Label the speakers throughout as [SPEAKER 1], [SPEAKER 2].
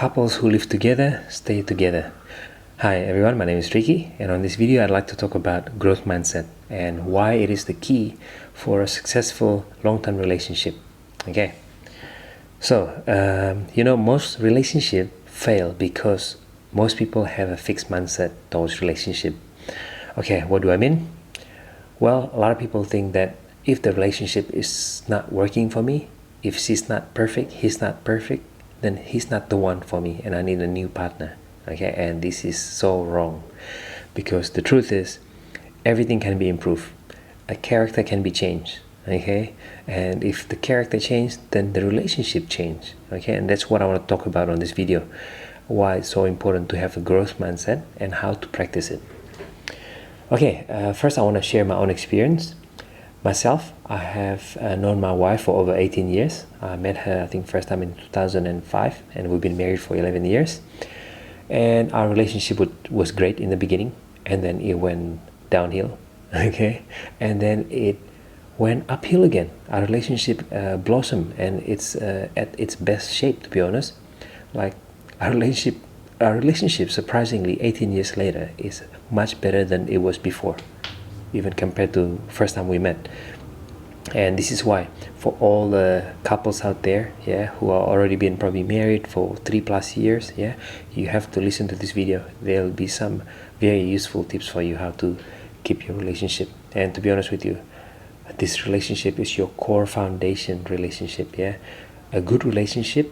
[SPEAKER 1] Couples who live together stay together. Hi everyone, my name is Ricky, and on this video I'd like to talk about growth mindset and why it is the key for a successful long-term relationship. Okay, so most relationships fail because most people have a fixed mindset towards relationship. Okay, what do I mean? Well, a lot of people think that if the relationship is not working for me, if she's not perfect, he's not perfect, then he's not the one for me and I need a new partner. Okay, and this is so wrong, because the truth is everything can be improved. A character can be changed. Okay, and if the character changed, then the relationship changed. Okay, and that's what I want to talk about on this video, why it's so important to have a growth mindset and how to practice it. Okay, first I want to share my own experience. Myself, I have known my wife for over 18 years. I met her, I think, first time in 2005, and we've been married for 11 years. And our relationship was great in the beginning, and then it went downhill, okay? And then it went uphill again. Our relationship blossomed, and it's at its best shape, to be honest. Like, our relationship, surprisingly, 18 years later, is much better than it was before, even compared to first time we met. And this is why, for all the couples out there, who are already been probably married for 3+ years, you have to listen to this video. There'll be some very useful tips for you how to keep your relationship. And to be honest with you, this relationship is your core foundation relationship. A good relationship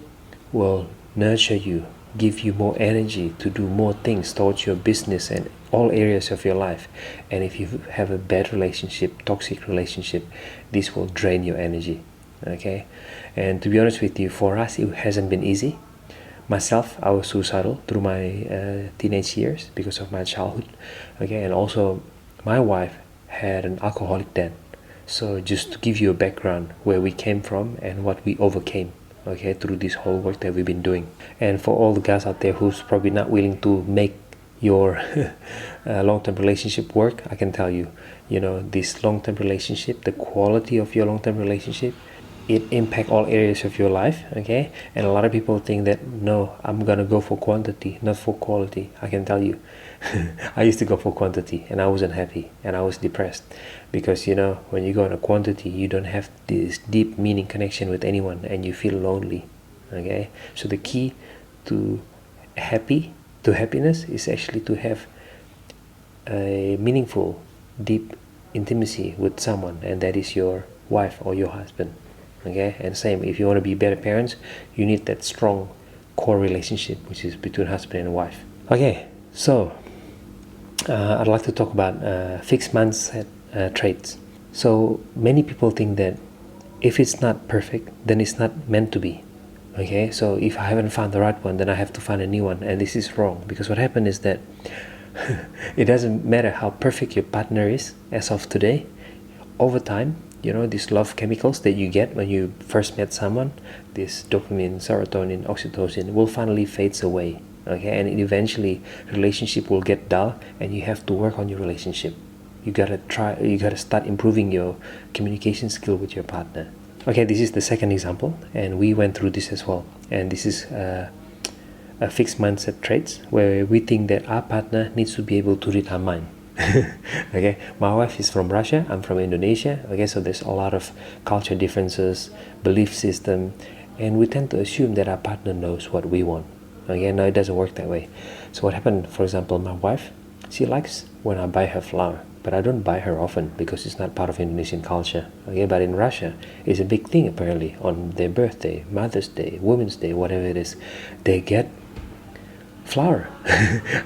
[SPEAKER 1] will nurture you, give you more energy to do more things towards your business and all areas of your life. And if you have a bad relationship, toxic relationship, this will drain your energy. Okay, and to be honest with you, for us it hasn't been easy. Myself, I was suicidal through my teenage years because of my childhood. Okay, and also my wife had an alcoholic dad. So just to give you a background where we came from and what we overcame, okay, through this whole work that we've been doing. And for all the guys out there who's probably not willing to make your long-term relationship work, I can tell you, this long-term relationship, the quality of your long-term relationship, it impacts all areas of your life. Okay, and a lot of people think that, no, I'm gonna go for quantity, not for quality. I can tell you, I used to go for quantity and I wasn't happy and I was depressed, because when you go on a quantity, you don't have this deep meaning connection with anyone and you feel lonely. Okay, so the key to happiness is actually to have a meaningful, deep intimacy with someone, and that is your wife or your husband. Okay, and same, if you want to be better parents, you need that strong core relationship which is between husband and wife. Okay, so I'd like to talk about fixed mindset traits. So many people think that if it's not perfect, then it's not meant to be. Okay, so if I haven't found the right one, then I have to find a new one, and this is wrong, because what happened is that it doesn't matter how perfect your partner is as of today. Over time, these love chemicals that you get when you first met someone, this dopamine, serotonin, oxytocin, will finally fades away. Okay, and eventually relationship will get dull, and you have to work on your relationship. You gotta start improving your communication skill with your partner. Okay, this is the second example, and we went through this as well. And this is a fixed mindset traits where we think that our partner needs to be able to read our mind. Okay, my wife is from Russia, I'm from Indonesia. Okay, so there's a lot of culture differences, belief system, and we tend to assume that our partner knows what we want. Okay, no, it doesn't work that way. So what happened, for example, my wife, she likes when I buy her flower, but I don't buy her often because it's not part of Indonesian culture. Okay, but in Russia, it's a big thing apparently. On their birthday, Mother's Day, Women's Day, whatever it is, they get flower.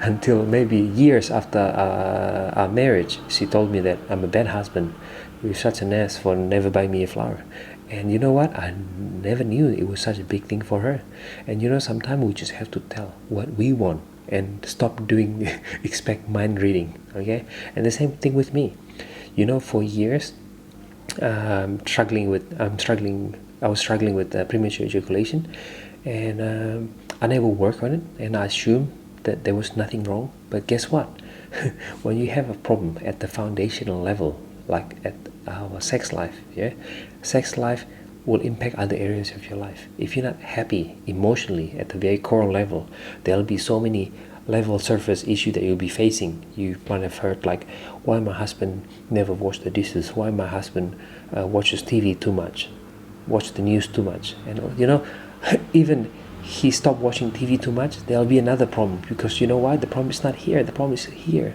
[SPEAKER 1] Until maybe years after our marriage, she told me that I'm a bad husband. You're such an ass for never buying me a flower. And you know what? I never knew it was such a big thing for her. And sometimes we just have to tell what we want and stop doing expect mind reading. Okay, and the same thing with me. For years, I was struggling with premature ejaculation, and I never worked on it, and I assumed that there was nothing wrong. But guess what? When you have a problem at the foundational level, like at our sex life, sex life will impact other areas of your life. If you're not happy emotionally at the very core level, there'll be so many level surface issue that you'll be facing. You might have heard like, why my husband never wash the dishes, why my husband watches TV too much, watch the news too much, and even he stopped watching TV too much, there'll be another problem, because you know why? The problem is not here, the problem is here.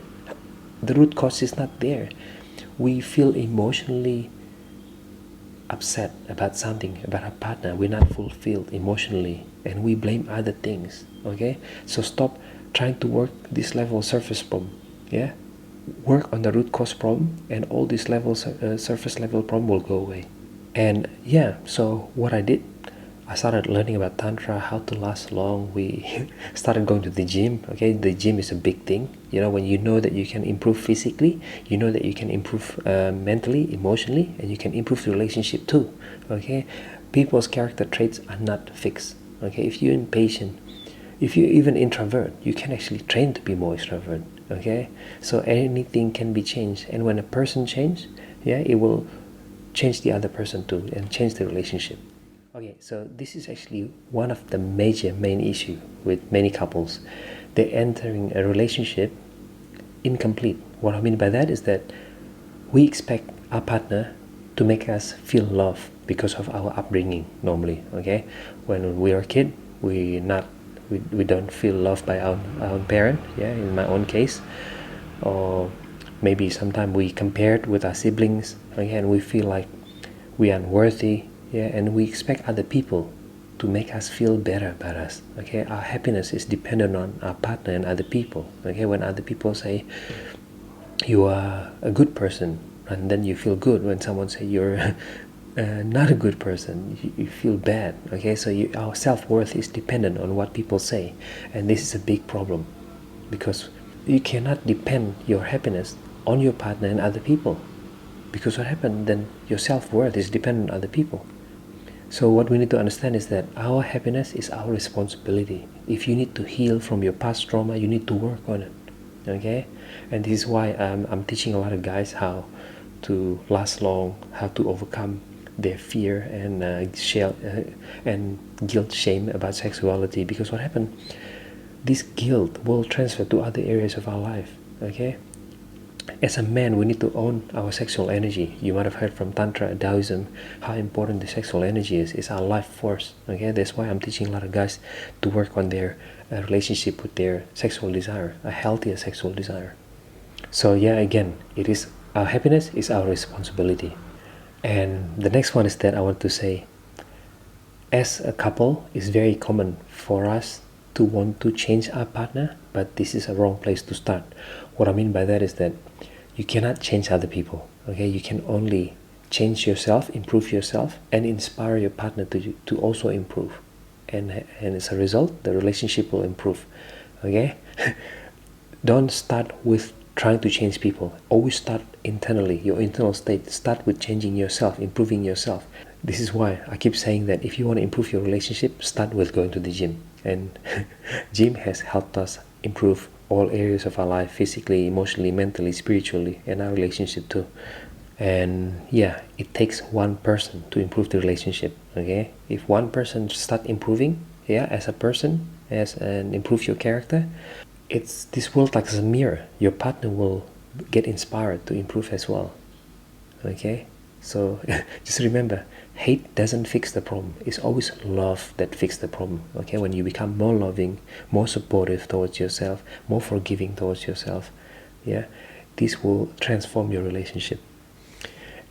[SPEAKER 1] The root cause is not there. We feel emotionally upset about something, about our partner, we're not fulfilled emotionally, and we blame other things. Okay, so stop trying to work this level surface problem. Yeah, work on the root cause problem, and all these levels surface level problem will go away. And yeah, so what I did, I started learning about Tantra, how to last long. We started going to the gym. Okay, the gym is a big thing. When you know that you can improve physically, you know that you can improve mentally, emotionally, and you can improve the relationship too. Okay, people's character traits are not fixed. Okay, if you're impatient, if you're even introvert, you can actually train to be more extrovert. Okay, so anything can be changed, and when a person changes, yeah, it will change the other person too, and change the relationship. Okay, so this is actually one of the main issue with many couples. They're entering a relationship incomplete. What I mean by that is that we expect our partner to make us feel love because of our upbringing normally. Okay, when we are a kid, we don't feel loved by our own parent. Yeah, in my own case, or maybe sometimes we compare it with our siblings. Okay, and we feel like we are unworthy. Yeah, and we expect other people to make us feel better about us. Okay, our happiness is dependent on our partner and other people. Okay, when other people say you are a good person, and then you feel good. When someone say you're not a good person, you feel bad. Okay, so our self-worth is dependent on what people say, and this is a big problem, because you cannot depend your happiness on your partner and other people, because what happened then, your self-worth is dependent on other people. So what we need to understand is that our happiness is our responsibility. If you need to heal from your past trauma, you need to work on it. Okay, and this is why I'm teaching a lot of guys how to last long, how to overcome their fear and and guilt, shame about sexuality. Because what happened, this guilt will transfer to other areas of our life. Okay, as a man, we need to own our sexual energy. You might have heard from Tantra, Taoism, how important the sexual energy is. It's our life force. Okay, that's why I'm teaching a lot of guys to work on their relationship with their sexual desire, a healthier sexual desire. So yeah, again, our happiness is our responsibility. And the next one is that I want to say, as a couple, it's very common for us to want to change our partner, but this is a wrong place to start. What I mean by that is that you cannot change other people. Okay, you can only change yourself, improve yourself, and inspire your partner to also improve. And as a result, the relationship will improve. Okay, don't start with trying to change people. Always start internally, your internal state. Start with changing yourself, improving yourself. This is why I keep saying that if you want to improve your relationship, start with going to the gym. And gym has helped us improve all areas of our life, physically, emotionally, mentally, spiritually, and our relationship too. And yeah, it takes one person to improve the relationship. Okay, if one person start improving, yeah, as a person, and improve your character, this world like a mirror. Your partner will get inspired to improve as well. Okay, so just remember, hate doesn't fix the problem. It's always love that fixes the problem. Okay, when you become more loving, more supportive towards yourself, more forgiving towards yourself, yeah, this will transform your relationship.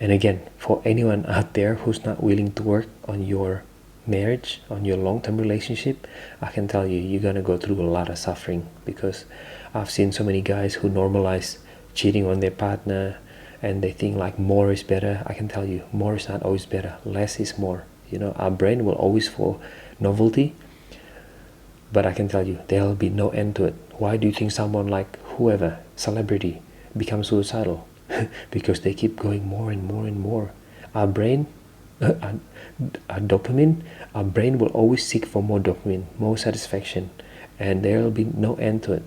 [SPEAKER 1] And again, for anyone out there who's not willing to work on your marriage, on your long-term relationship, I can tell you, you're gonna go through a lot of suffering, because I've seen so many guys who normalize cheating on their partner, and they think like more is better. I can tell you, more is not always better. Less is more. Our brain will always for novelty, but I can tell you, there'll be no end to it. Why do you think someone like whoever, celebrity, becomes suicidal? Because they keep going more and more and more. Our brain, our dopamine, our brain will always seek for more dopamine, more satisfaction, and there will be no end to it.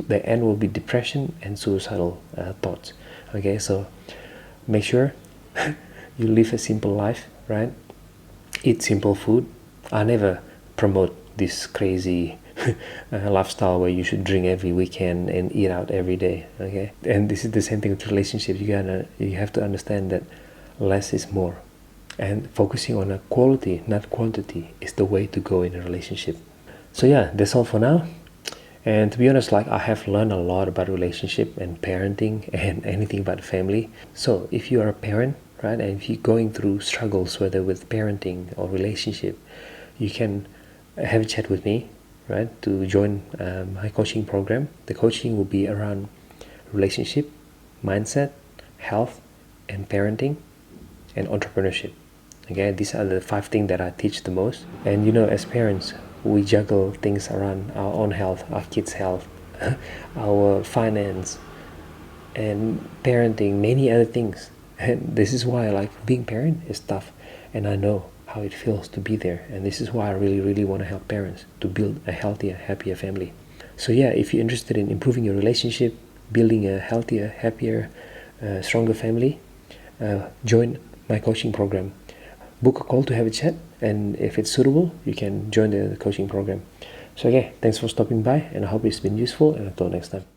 [SPEAKER 1] The end will be depression and suicidal thoughts. Okay, so make sure you live a simple life, right? eat simple food. I never promote this crazy lifestyle where you should drink every weekend and eat out every day. Okay, and this is the same thing with relationships. You have to understand that less is more, and focusing on a quality, not quantity, is the way to go in a relationship. So yeah, that's all for now. And to be honest, like, I have learned a lot about relationship and parenting and anything about family. So if you are a parent, right, and if you're going through struggles, whether with parenting or relationship, you can have a chat with me, right, to join my coaching program. The coaching will be around relationship, mindset, health, and parenting, and entrepreneurship. Okay, these are the 5 things that I teach the most. And as parents, we juggle things around our own health, our kids' health, our finance, and parenting, many other things. And this is why, like, being parent is tough, and I know how it feels to be there. And this is why I really, really want to help parents to build a healthier, happier family. So yeah, if you're interested in improving your relationship, building a healthier, happier, stronger family, join my coaching program. Book a call to have a chat, and if it's suitable, you can join the coaching program. So okay, thanks for stopping by, and I hope it's been useful, and until next time.